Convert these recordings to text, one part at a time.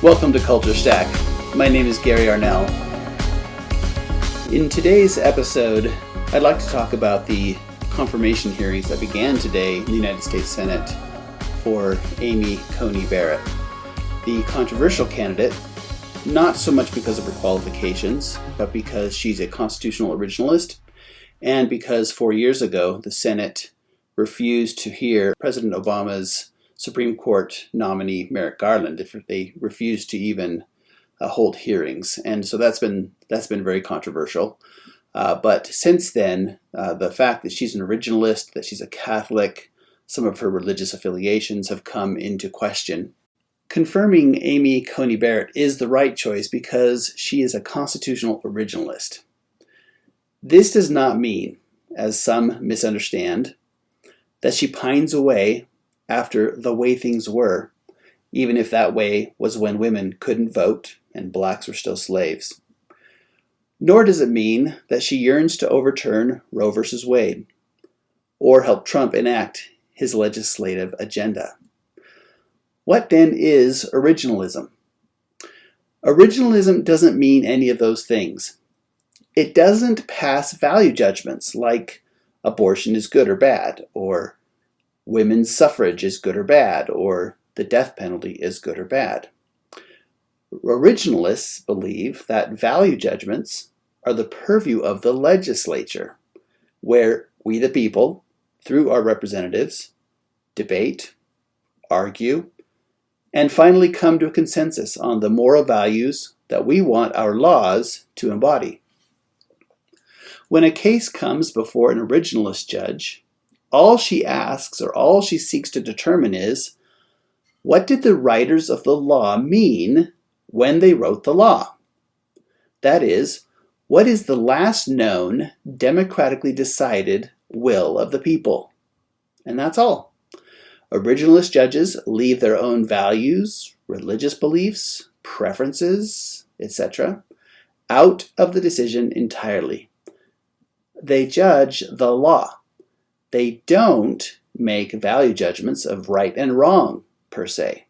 Welcome to Culture Stack. My name is Gary Arnell. In today's episode, I'd like to talk about the confirmation hearings that began today in the United States Senate for Amy Coney Barrett, the controversial candidate, not so much because of her qualifications, but because she's a constitutional originalist and because 4 years ago the Senate refused to hear President Obama's Supreme Court nominee Merrick Garland. If they refused to even hold hearings, and so that's been very controversial. But since then, the fact that she's an originalist, that she's a Catholic, some of her religious affiliations have come into question. Confirming Amy Coney Barrett is the right choice because she is a constitutional originalist. This does not mean, as some misunderstand, that she pines away after the way things were, even if that way was when women couldn't vote and blacks were still slaves. Nor does it mean that she yearns to overturn Roe v. Wade or help Trump enact his legislative agenda. What then is originalism? Originalism doesn't mean any of those things. It doesn't pass value judgments like abortion is good or bad, or women's suffrage is good or bad, or the death penalty is good or bad. Originalists believe that value judgments are the purview of the legislature, where we the people, through our representatives, debate, argue, and finally come to a consensus on the moral values that we want our laws to embody. When a case comes before an originalist judge, all she asks or all she seeks to determine is, what did the writers of the law mean when they wrote the law? That is, what is the last known democratically decided will of the people? And that's all. Originalist judges leave their own values, religious beliefs, preferences, etc., out of the decision entirely. They judge the law. They don't make value judgments of right and wrong, per se.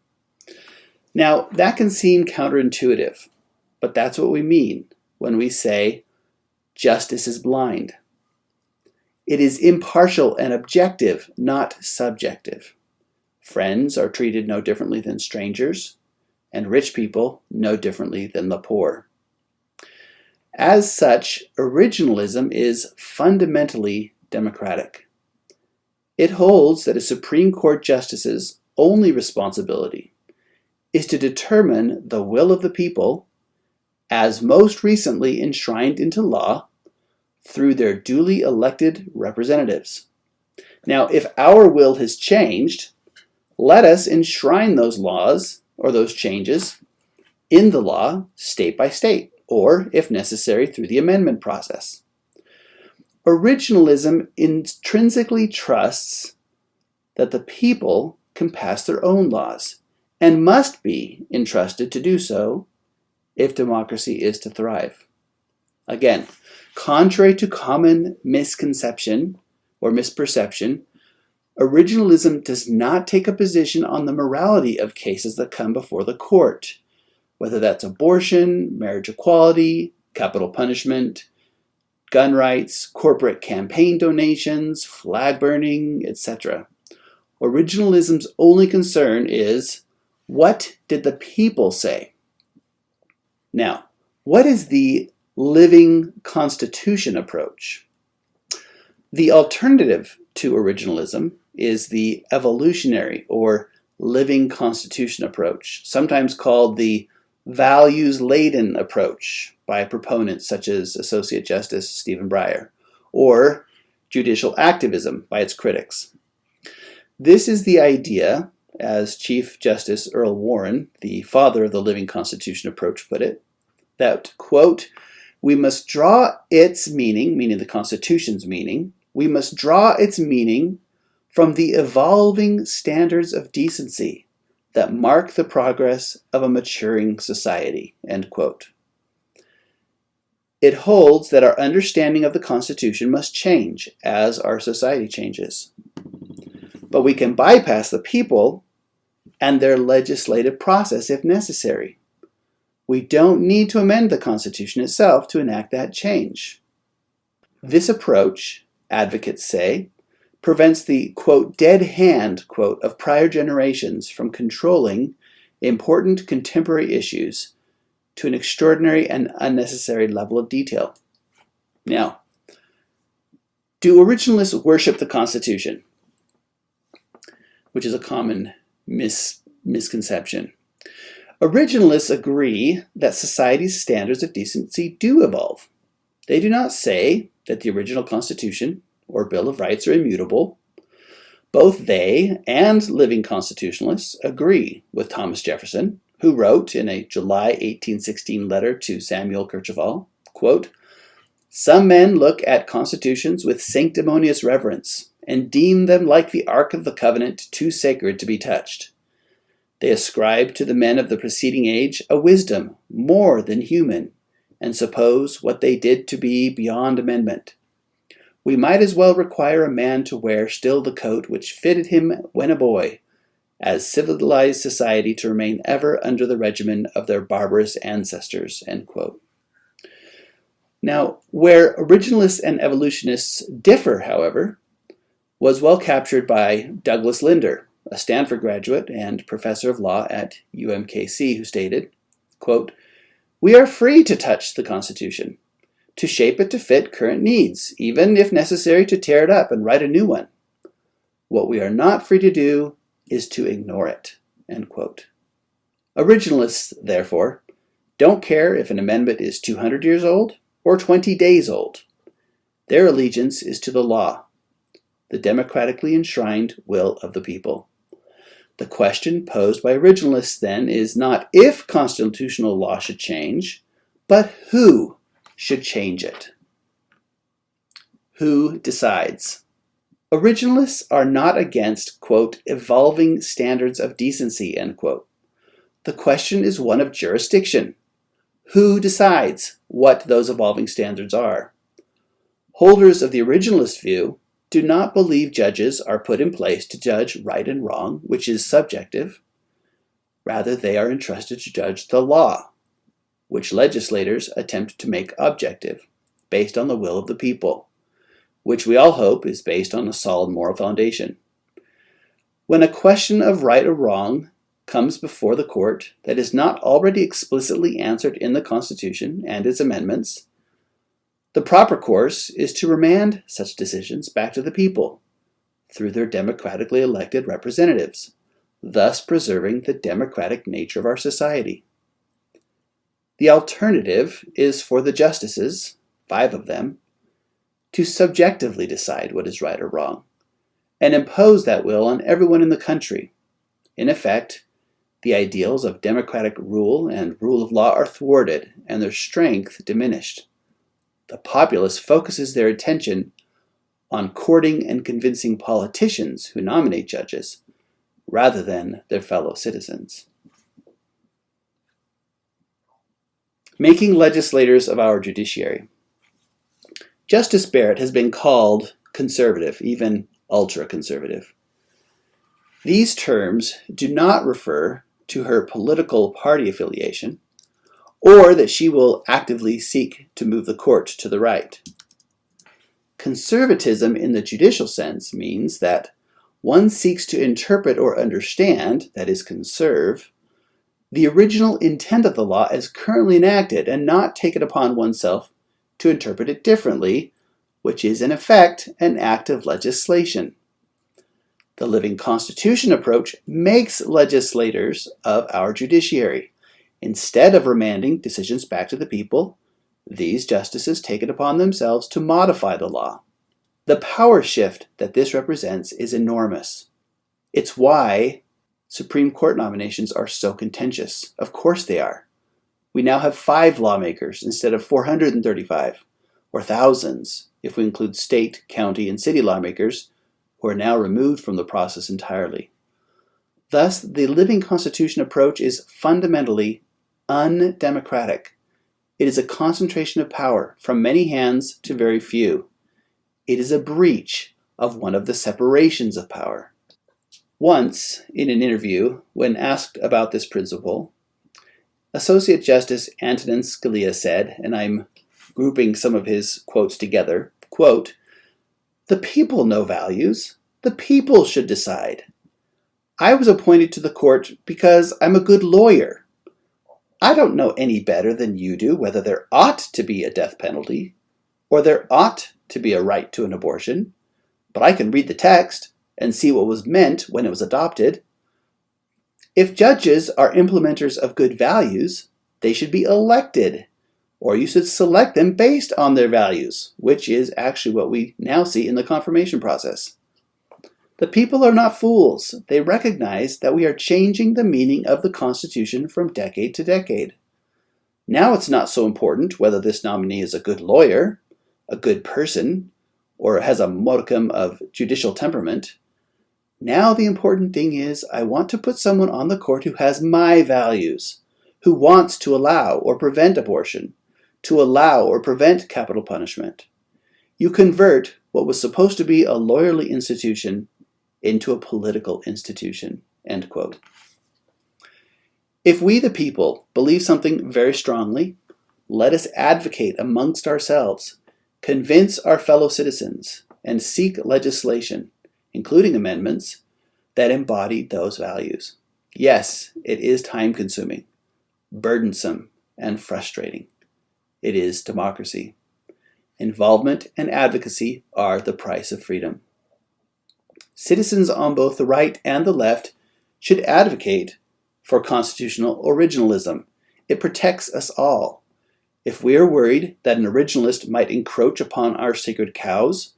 Now, that can seem counterintuitive, but that's what we mean when we say justice is blind. It is impartial and objective, not subjective. Friends are treated no differently than strangers, and rich people no differently than the poor. As such, originalism is fundamentally democratic. It holds that a Supreme Court justice's only responsibility is to determine the will of the people as most recently enshrined into law through their duly elected representatives. Now, if our will has changed, let us enshrine those laws or those changes in the law state by state, or, if necessary, through the amendment process. Originalism intrinsically trusts that the people can pass their own laws and must be entrusted to do so if democracy is to thrive. Again, contrary to common misconception or misperception, originalism does not take a position on the morality of cases that come before the court, whether that's abortion, marriage equality, capital punishment, gun rights, corporate campaign donations, flag burning, etc. Originalism's only concern is, what did the people say? Now, what is the Living Constitution approach? The alternative to originalism is the evolutionary or Living Constitution approach, sometimes called the values-laden approach by proponents such as Associate Justice Stephen Breyer, or judicial activism by its critics. This is the idea, as Chief Justice Earl Warren, the father of the Living Constitution approach, put it, that, quote, we must draw its meaning, meaning the Constitution's meaning, we must draw its meaning from the evolving standards of decency that mark the progress of a maturing society, end quote. It holds that our understanding of the Constitution must change as our society changes. but we can bypass the people and their legislative process if necessary. We don't need to amend the Constitution itself to enact that change. This approach, advocates say, prevents the, quote, dead hand, quote, of prior generations from controlling important contemporary issues to an extraordinary and unnecessary level of detail. Now, do originalists worship the Constitution? Which is a common misconception. Originalists agree that society's standards of decency do evolve. They do not say that the original Constitution or Bill of Rights are immutable. Both they and Living Constitutionalists agree with Thomas Jefferson, who wrote in a July 1816 letter to Samuel Kercheval, quote, "Some men look at constitutions with sanctimonious reverence, and deem them like the Ark of the Covenant too sacred to be touched. They ascribe to the men of the preceding age a wisdom more than human, and suppose what they did to be beyond amendment. We might as well require a man to wear still the coat which fitted him when a boy, as civilized society to remain ever under the regimen of their barbarous ancestors." End quote. Now, where originalists and evolutionists differ, however, was well captured by Douglas Linder, a Stanford graduate and professor of law at UMKC, who stated, quote, "We are free to touch the Constitution, to shape it to fit current needs, even if necessary to tear it up and write a new one. What we are not free to do is to ignore it." End quote. Originalists, therefore, don't care if an amendment is 200 years old or 20 days old. Their allegiance is to the law, the democratically enshrined will of the people. The question posed by originalists, then, is not if constitutional law should change, but who should change it. Who decides? Originalists are not against, quote, evolving standards of decency, end quote. The question is one of jurisdiction. Who decides what those evolving standards are? Holders of the originalist view do not believe judges are put in place to judge right and wrong, which is subjective. Rather, they are entrusted to judge the law, which legislators attempt to make objective, based on the will of the people, which we all hope is based on a solid moral foundation. When a question of right or wrong comes before the court that is not already explicitly answered in the Constitution and its amendments, the proper course is to remand such decisions back to the people through their democratically elected representatives, thus preserving the democratic nature of our society. The alternative is for the justices, 5 of them, to subjectively decide what is right or wrong, and impose that will on everyone in the country. In effect, the ideals of democratic rule and rule of law are thwarted and their strength diminished. The populace focuses their attention on courting and convincing politicians who nominate judges, rather than their fellow citizens. Making legislators of our judiciary. Justice Barrett has been called conservative, even ultra-conservative. These terms do not refer to her political party affiliation, or that she will actively seek to move the court to the right. Conservatism in the judicial sense means that one seeks to interpret or understand, that is, conserve, the original intent of the law as currently enacted and not take it upon oneself to interpret it differently, which is in effect an act of legislation. The Living Constitution approach makes legislators of our judiciary. Instead of remanding decisions back to the people, these justices take it upon themselves to modify the law. The power shift that this represents is enormous. It's why Supreme Court nominations are so contentious. Of course they are. We now have 5 lawmakers instead of 435, or thousands if we include state, county, and city lawmakers who are now removed from the process entirely. Thus, the Living Constitution approach is fundamentally undemocratic. It is a concentration of power from many hands to very few. It is a breach of one of the separations of power. Once, in an interview, when asked about this principle, Associate Justice Antonin Scalia said, and I'm grouping some of his quotes together, quote, "The people know values. The people should decide. I was appointed to the court because I'm a good lawyer. I don't know any better than you do whether there ought to be a death penalty or there ought to be a right to an abortion, but I can read the text and see what was meant when it was adopted. If judges are implementers of good values, they should be elected, or you should select them based on their values," which is actually what we now see in the confirmation process. The people are not fools. They recognize that we are changing the meaning of the Constitution from decade to decade. Now it's not so important whether this nominee is a good lawyer, a good person, or has a modicum of judicial temperament. Now the important thing is I want to put someone on the court who has my values, who wants to allow or prevent abortion, to allow or prevent capital punishment. You convert what was supposed to be a lawyerly institution into a political institution, end quote. If we, the people, believe something very strongly, let us advocate amongst ourselves, convince our fellow citizens, and seek legislation, including amendments, that embody those values. Yes, it is time-consuming, burdensome, and frustrating. It is democracy. Involvement and advocacy are the price of freedom. Citizens on both the right and the left should advocate for constitutional originalism. It protects us all. If we are worried that an originalist might encroach upon our sacred cows,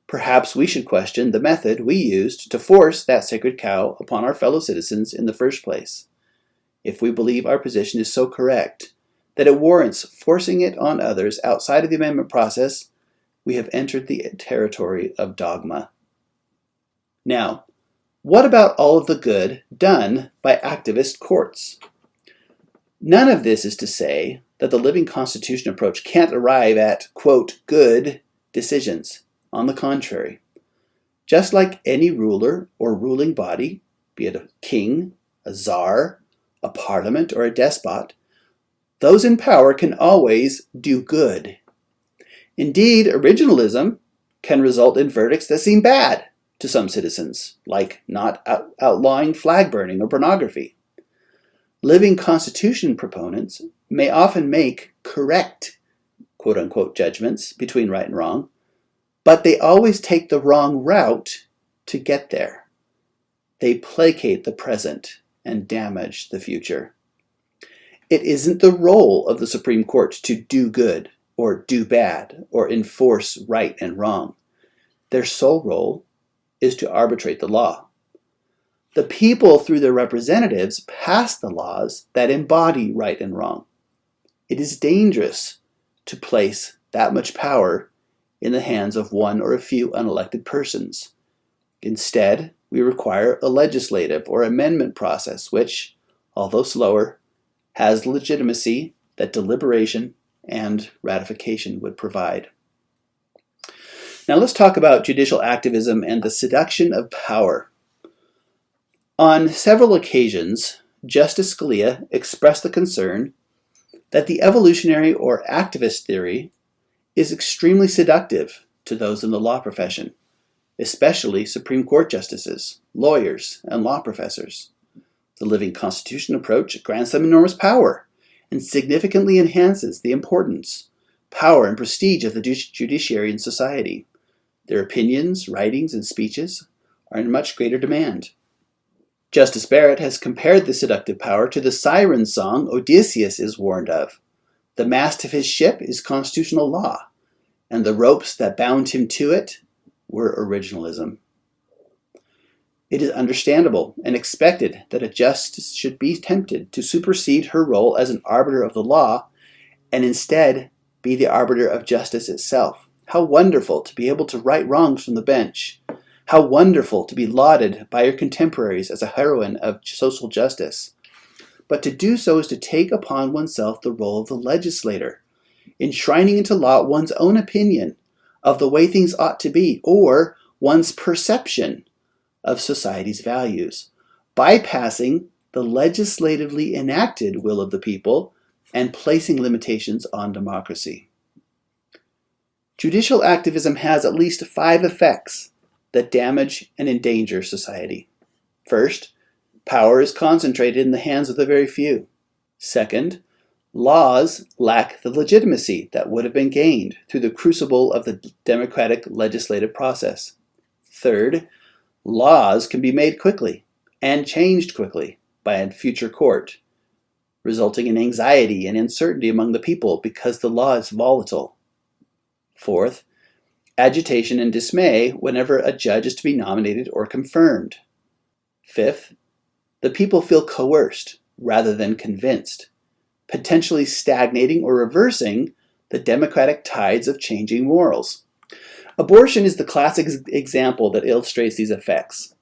perhaps we should question the method we used to force that sacred cow upon our fellow citizens in the first place. If we believe our position is so correct that it warrants forcing it on others outside of the amendment process, we have entered the territory of dogma. Now, what about all of the good done by activist courts? None of this is to say that the Living Constitution approach can't arrive at, quote, good decisions. On the contrary, just like any ruler or ruling body, be it a king, a czar, a parliament, or a despot, those in power can always do good. Indeed, originalism can result in verdicts that seem bad to some citizens, like not outlawing flag burning or pornography. Living Constitution proponents may often make correct, quote-unquote, judgments between right and wrong, but they always take the wrong route to get there. They placate the present and damage the future. It isn't the role of the Supreme Court to do good or do bad or enforce right and wrong. Their sole role is to arbitrate the law. The people, through their representatives, pass the laws that embody right and wrong. It is dangerous to place that much power in the hands of one or a few unelected persons. Instead, we require a legislative or amendment process which, although slower, has legitimacy that deliberation and ratification would provide. Now let's talk about judicial activism and the seduction of power. On several occasions, Justice Scalia expressed the concern that the evolutionary or activist theory is extremely seductive to those in the law profession, especially Supreme Court justices, lawyers, and law professors. The Living Constitution approach grants them enormous power and significantly enhances the importance, power, and prestige of the judiciary in society. Their opinions, writings, and speeches are in much greater demand. Justice Barrett has compared the seductive power to the siren song Odysseus is warned of. The mast of his ship is constitutional law, and the ropes that bound him to it were originalism. It is understandable and expected that a justice should be tempted to supersede her role as an arbiter of the law and instead be the arbiter of justice itself. How wonderful to be able to right wrongs from the bench. How wonderful to be lauded by your contemporaries as a heroine of social justice. But to do so is to take upon oneself the role of the legislator, enshrining into law one's own opinion of the way things ought to be, or one's perception of society's values, bypassing the legislatively enacted will of the people and placing limitations on democracy. Judicial activism has at least 5 effects that damage and endanger society. First, power is concentrated in the hands of the very few. Second, laws lack the legitimacy that would have been gained through the crucible of the democratic legislative process. Third, laws can be made quickly and changed quickly by a future court, resulting in anxiety and uncertainty among the people because the law is volatile. Fourth, agitation and dismay whenever a judge is to be nominated or confirmed. Fifth, the people feel coerced rather than convinced, potentially stagnating or reversing the democratic tides of changing morals. Abortion is the classic example that illustrates these effects.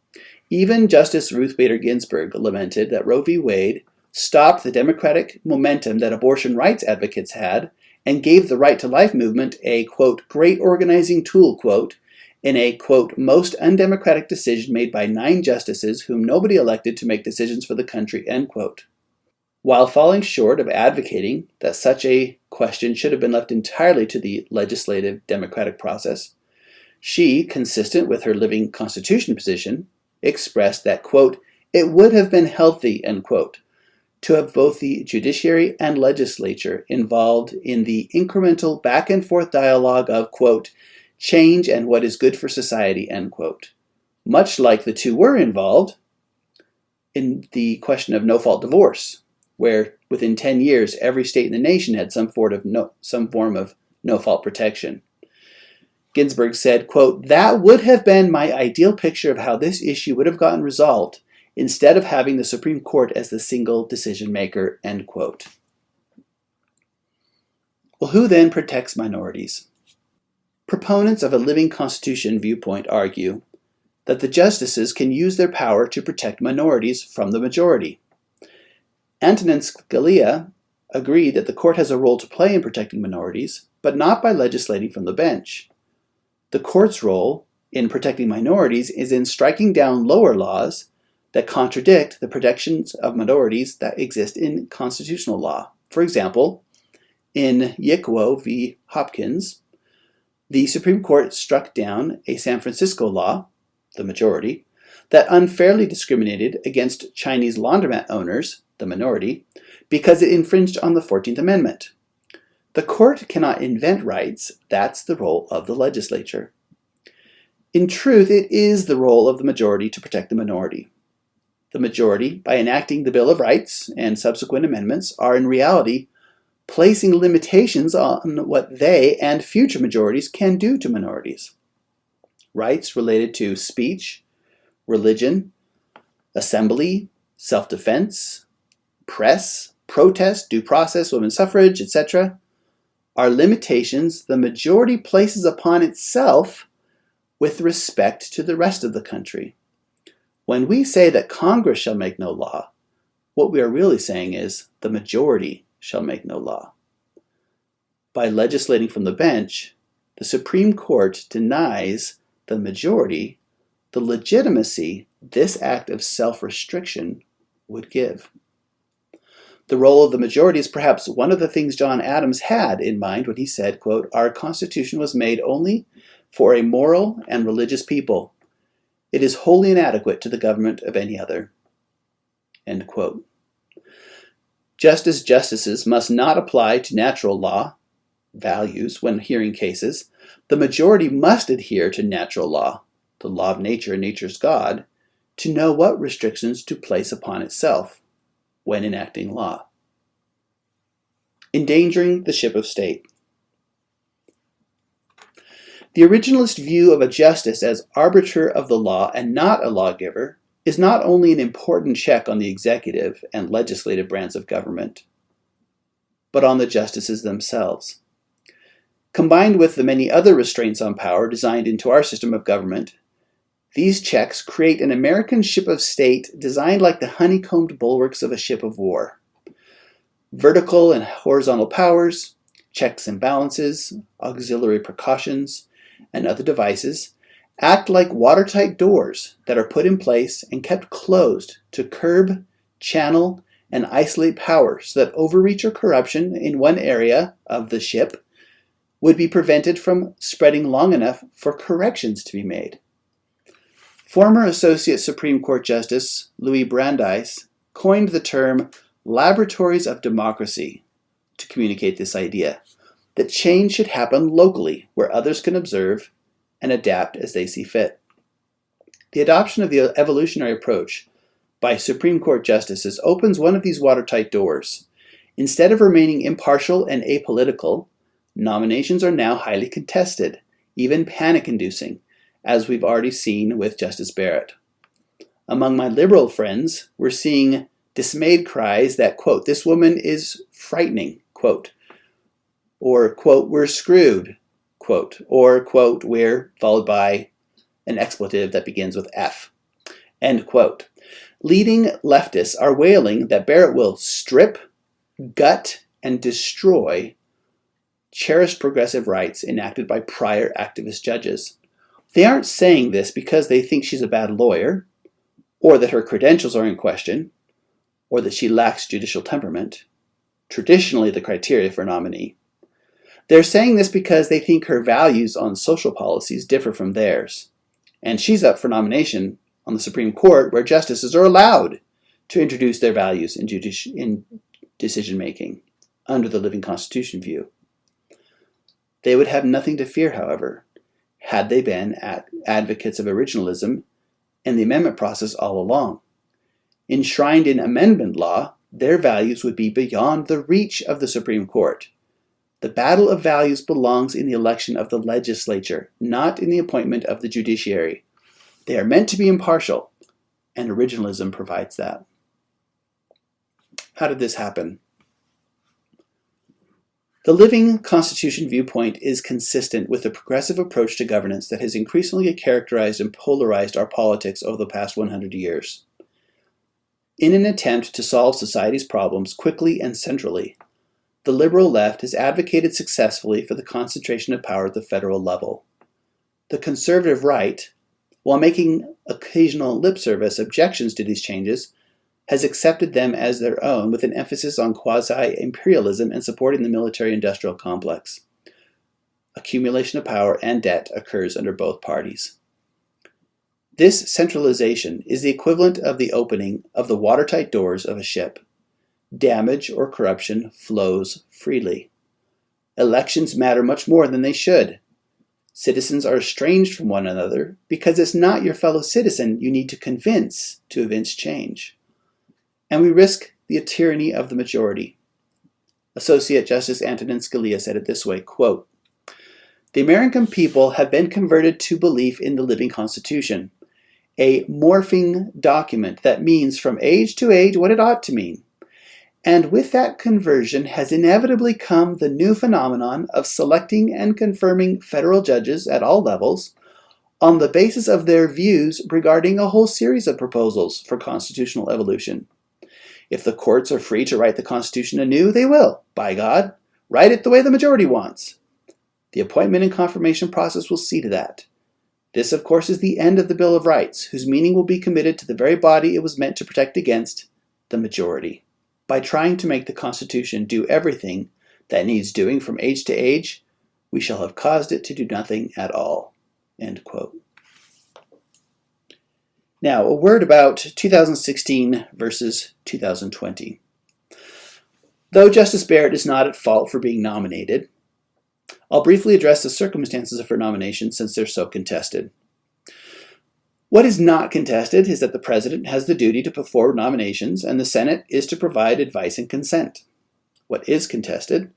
Even Justice Ruth Bader Ginsburg lamented that Roe v. Wade stopped the democratic momentum that abortion rights advocates had and gave the right to life movement a, quote, great organizing tool, quote, in a, quote, most undemocratic decision made by 9 justices whom nobody elected to make decisions for the country, end quote. While falling short of advocating that such a question should have been left entirely to the legislative democratic process, she, consistent with her Living Constitution position, expressed that, quote, it would have been healthy, end quote, to have both the judiciary and legislature involved in the incremental back and forth dialogue of, quote, change and what is good for society, end quote. Much like the two were involved in the question of no-fault divorce, where within 10 years every state in the nation had some form of no-fault protection. Ginsburg said, quote, that would have been my ideal picture of how this issue would have gotten resolved instead of having the Supreme Court as the single decision maker, end quote. Well, who then protects minorities? Proponents of a living constitution viewpoint argue that the justices can use their power to protect minorities from the majority. Antonin Scalia agreed that the court has a role to play in protecting minorities, but not by legislating from the bench. The court's role in protecting minorities is in striking down lower laws that contradict the protections of minorities that exist in constitutional law. For example, in Yikwo v. Hopkins, the Supreme Court struck down a San Francisco law, the majority, that unfairly discriminated against Chinese laundromat owners, the minority, because it infringed on the 14th Amendment. The court cannot invent rights. That's the role of the legislature. In truth, it is the role of the majority to protect the minority. The majority, by enacting the Bill of Rights and subsequent amendments, are in reality placing limitations on what they and future majorities can do to minorities. Rights related to speech, religion, assembly, self-defense, press, protest, due process, women's suffrage, etc., are limitations the majority places upon itself with respect to the rest of the country. When we say that Congress shall make no law, what we are really saying is the majority shall make no law. By legislating from the bench, the Supreme Court denies the majority the legitimacy this act of self-restriction would give. The role of the majority is perhaps one of the things John Adams had in mind when he said, quote, our Constitution was made only for a moral and religious people. It is wholly inadequate to the government of any other. End quote. Just as justices must not apply to natural law values when hearing cases, the majority must adhere to natural law, the law of nature and nature's God, to know what restrictions to place upon itself when enacting law. Endangering the ship of state. The originalist view of a justice as arbiter of the law and not a lawgiver is not only an important check on the executive and legislative branch of government, but on the justices themselves. Combined with the many other restraints on power designed into our system of government, these checks create an American ship of state designed like the honeycombed bulwarks of a ship of war. Vertical and horizontal powers, checks and balances, auxiliary precautions, and other devices act like watertight doors that are put in place and kept closed to curb, channel, and isolate power so that overreach or corruption in one area of the ship would be prevented from spreading long enough for corrections to be made. Former Associate Supreme Court Justice Louis Brandeis coined the term laboratories of democracy to communicate this idea that change should happen locally where others can observe and adapt as they see fit. The adoption of the evolutionary approach by Supreme Court justices opens one of these watertight doors. Instead of remaining impartial and apolitical, nominations are now highly contested, even panic-inducing, as we've already seen with Justice Barrett. Among my liberal friends, we're seeing dismayed cries that, quote, this woman is frightening, quote, or, quote, we're screwed, quote, or, quote, we're, followed by an expletive that begins with F, end quote. Leading leftists are wailing that Barrett will strip, gut, and destroy cherished progressive rights enacted by prior activist judges. They aren't saying this because they think she's a bad lawyer, or that her credentials are in question, or that she lacks judicial temperament, traditionally the criteria for a nominee. They're saying this because they think her values on social policies differ from theirs, and she's up for nomination on the Supreme Court, where justices are allowed to introduce their values in decision-making under the Living Constitution view. They would have nothing to fear, however, had they been advocates of originalism and the amendment process all along. Enshrined in amendment law, their values would be beyond the reach of the Supreme Court. The battle of values belongs in the election of the legislature, not in the appointment of the judiciary. They are meant to be impartial, and originalism provides that. How did this happen? The Living Constitution viewpoint is consistent with the progressive approach to governance that has increasingly characterized and polarized our politics over the past 100 years. In an attempt to solve society's problems quickly and centrally, the liberal left has advocated successfully for the concentration of power at the federal level. The conservative right, while making occasional lip service objections to these changes, has accepted them as their own with an emphasis on quasi-imperialism and supporting the military-industrial complex. Accumulation of power and debt occurs under both parties. This centralization is the equivalent of the opening of the watertight doors of a ship. Damage or corruption flows freely. Elections matter much more than they should. Citizens are estranged from one another because it's not your fellow citizen you need to convince to evince change. And we risk the tyranny of the majority. Associate Justice Antonin Scalia said it this way, quote, "The American people have been converted to belief in the Living Constitution, a morphing document that means from age to age what it ought to mean. And with that conversion has inevitably come the new phenomenon of selecting and confirming federal judges at all levels on the basis of their views regarding a whole series of proposals for constitutional evolution. If the courts are free to write the Constitution anew, they will, by God, write it the way the majority wants. The appointment and confirmation process will see to that. This, of course, is the end of the Bill of Rights, whose meaning will be committed to the very body it was meant to protect against, the majority. By trying to make the Constitution do everything that needs doing from age to age, we shall have caused it to do nothing at all." End quote. Now, a word about 2016 versus 2020. Though Justice Barrett is not at fault for being nominated, I'll briefly address the circumstances of her nomination since they're so contested. What is not contested is that the President has the duty to put forward nominations and the Senate is to provide advice and consent. What is contested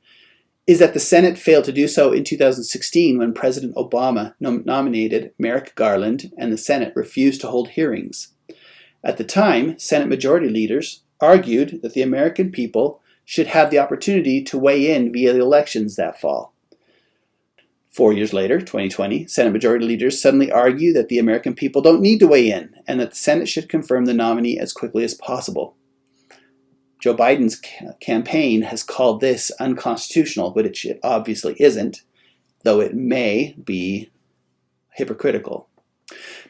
is that the Senate failed to do so in 2016 when President Obama nominated Merrick Garland and the Senate refused to hold hearings. At the time, Senate majority leaders argued that the American people should have the opportunity to weigh in via the elections that fall. 4 years later, 2020, Senate majority leaders suddenly argue that the American people don't need to weigh in and that the Senate should confirm the nominee as quickly as possible. Joe Biden's campaign has called this unconstitutional, but it obviously isn't, though it may be hypocritical.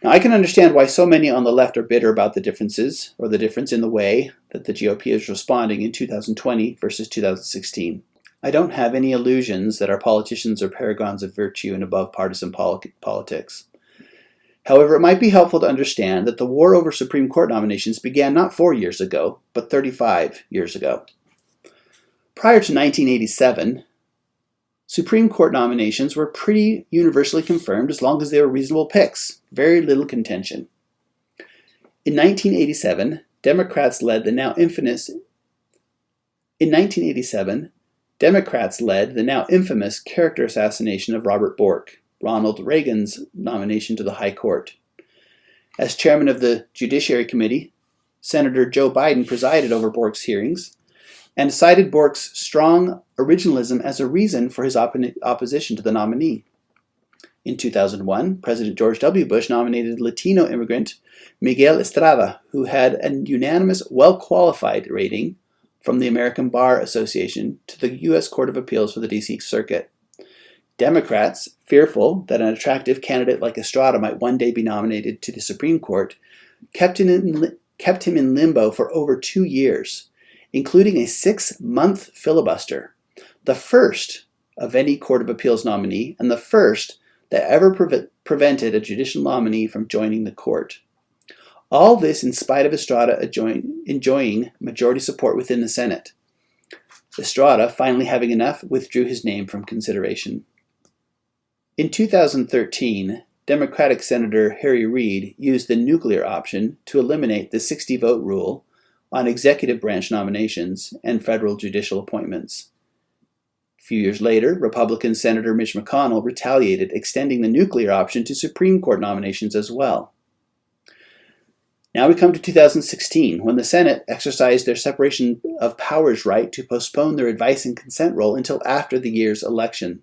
Now, I can understand why so many on the left are bitter about the differences, or the difference in the way that the GOP is responding in 2020 versus 2016. I don't have any illusions that our politicians are paragons of virtue and above partisan politics. However, it might be helpful to understand that the war over Supreme Court nominations began not 4 years ago, but 35 years ago. Prior to 1987, Supreme Court nominations were pretty universally confirmed as long as they were reasonable picks. Very little contention. In 1987, Democrats led the now infamous character assassination of Robert Bork, Ronald Reagan's nomination to the High Court. As chairman of the Judiciary Committee, Senator Joe Biden presided over Bork's hearings and cited Bork's strong originalism as a reason for his opposition to the nominee. In 2001, President George W. Bush nominated Latino immigrant Miguel Estrada, who had a unanimous, well-qualified rating from the American Bar Association, to the U.S. Court of Appeals for the D.C. Circuit. Democrats, fearful that an attractive candidate like Estrada might one day be nominated to the Supreme Court, kept him in limbo for over 2 years, including a 6-month filibuster, the first of any Court of Appeals nominee and the first that ever prevented a judicial nominee from joining the court. All this in spite of Estrada enjoying majority support within the Senate. Estrada, finally having enough, withdrew his name from consideration. In 2013, Democratic Senator Harry Reid used the nuclear option to eliminate the 60-vote rule on executive branch nominations and federal judicial appointments. A few years later, Republican Senator Mitch McConnell retaliated, extending the nuclear option to Supreme Court nominations as well. Now we come to 2016, when the Senate exercised their separation of powers right to postpone their advice and consent role until after the year's election.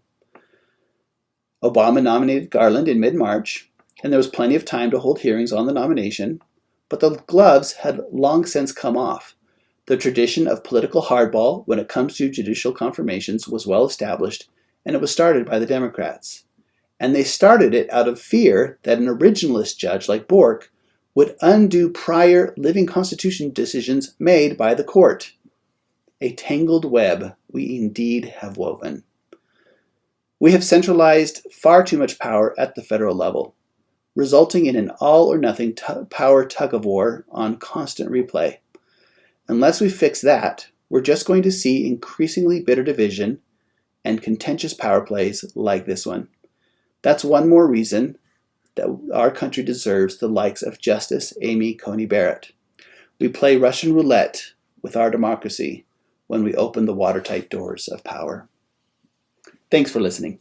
Obama nominated Garland in mid-March, and there was plenty of time to hold hearings on the nomination, but the gloves had long since come off. The tradition of political hardball when it comes to judicial confirmations was well established, and it was started by the Democrats. And they started it out of fear that an originalist judge like Bork would undo prior Living Constitution decisions made by the court. A tangled web we indeed have woven. We have centralized far too much power at the federal level, resulting in an all-or-nothing power tug-of-war on constant replay. Unless we fix that, we're just going to see increasingly bitter division and contentious power plays like this one. That's one more reason that our country deserves the likes of Justice Amy Coney Barrett. We play Russian roulette with our democracy when we open the watertight doors of power. Thanks for listening.